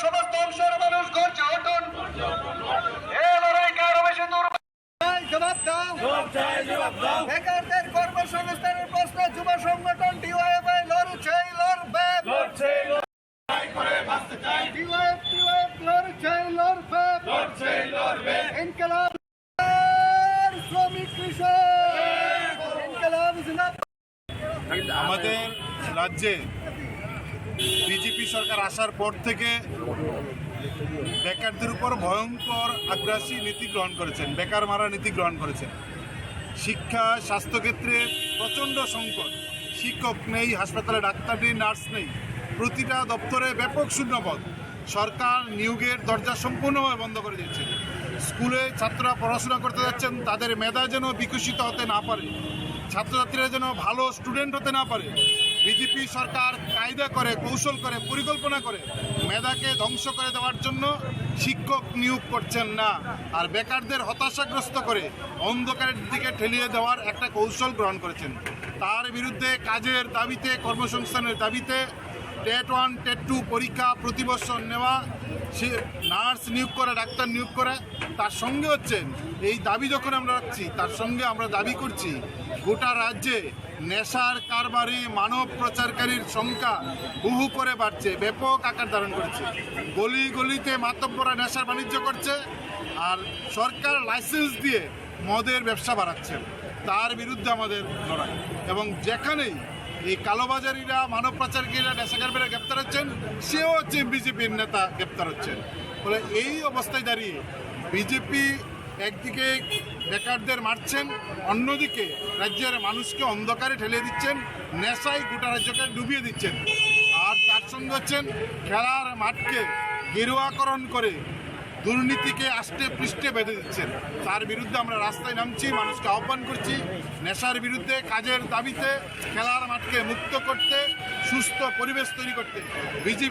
সমস্ত অংশের মানুষ গর্জে উঠুন। এ লড়াইকে আরো বেশি দূর জবাব দাও। বেকারদের কর্মসংস্থানের প্রশ্নে যুব সংগঠন ডিওয়াইএফআই লড়ছেই লড়বে। ডিওয়াইএফ লড়বে। ইনকলাব শ্রমিক কৃষক ইনকলাব জিন্দাবাদ। আমাদের রাজ্যে বিজেপি সরকার আসার পর থেকে বেকারদের উপর ভয়ঙ্কর আগ্রাসী নীতি গ্রহণ করেছেন, বেকার মারা নীতি গ্রহণ করেছেন। শিক্ষা স্বাস্থ্যক্ষেত্রে প্রচণ্ড সংকট, শিক্ষক নেই, হাসপাতালে ডাক্তার নেই, নার্স নেই, প্রতিটা দপ্তরে ব্যাপক শূন্যপদ। সরকার নিয়োগের দরজা সম্পূর্ণভাবে বন্ধ করে দিয়েছে। স্কুলে ছাত্ররা পড়াশোনা করতে যাচ্ছেন, তাদের মেধা যেন বিকশিত হতে না পারে, ছাত্রছাত্রীরা যেন ভালো স্টুডেন্ট হতে না পারে। বিজেপি সরকার কায়দা করে, কৌশল করে, পরিকল্পনা করে মেধাকে ধ্বংস করে দেওয়ার জন্য শিক্ষক নিয়োগ করছেন না, আর বেকারদের হতাশাগ্রস্ত করে অন্ধকারের দিকে ঠেলিয়ে দেওয়ার একটা কৌশল গ্রহণ করেছেন। তার বিরুদ্ধে কাজের দাবিতে, কর্মসংস্থানের দাবিতে টেট 1 টেট 2 পরীক্ষা প্রতি বছর নেওয়া, সে নার্স নিয়োগ করে, ডাক্তার নিয়োগ করে, তার সঙ্গে হচ্ছেন এই দাবি যখন আমরা রাখছি, তার সঙ্গে আমরা দাবি করছি গোটা রাজ্যে নেশার কারবারি, মানব প্রচারকারীর সংখ্যা বহু করে বাড়ছে, ব্যাপক আকার ধারণ করছে। গলি গলিতে মাতব্বরা নেশার বাণিজ্য করছে, আর সরকার লাইসেন্স দিয়ে মদের ব্যবসা বাড়াচ্ছে। তার বিরুদ্ধে আমাদের লড়াই। এবং যেখানেই এই কালোবাজারিরা, মানব পাচারকারীরা, নেশাকারীরা গ্রেপ্তার হচ্ছেন, সেও হচ্ছে বিজেপির নেতা গ্রেপ্তার হচ্ছেন। ফলে এই অবস্থায় দাঁড়িয়ে বিজেপি একদিকে বেকারদের মারছেন, অন্যদিকে রাজ্যের মানুষকে অন্ধকারে ঠেলে দিচ্ছেন, নেশায় গোটা রাজ্যকে ডুবিয়ে দিচ্ছেন। আর তার সঙ্গে হচ্ছেন খেলার মাঠকে গেরুয়াকরণ করে দুর্নীতিকে আষ্টে পৃষ্ঠে বেঁধে দিচ্ছেন। তার বিরুদ্ধে আমরা রাস্তায় নামছি, মানুষকে আহ্বান করছি নেশার বিরুদ্ধে, কাজের দাবিতে, খেলার মাঠকে মুক্ত করতে, সুস্থ পরিবেশ তৈরি করতে। বিজেপি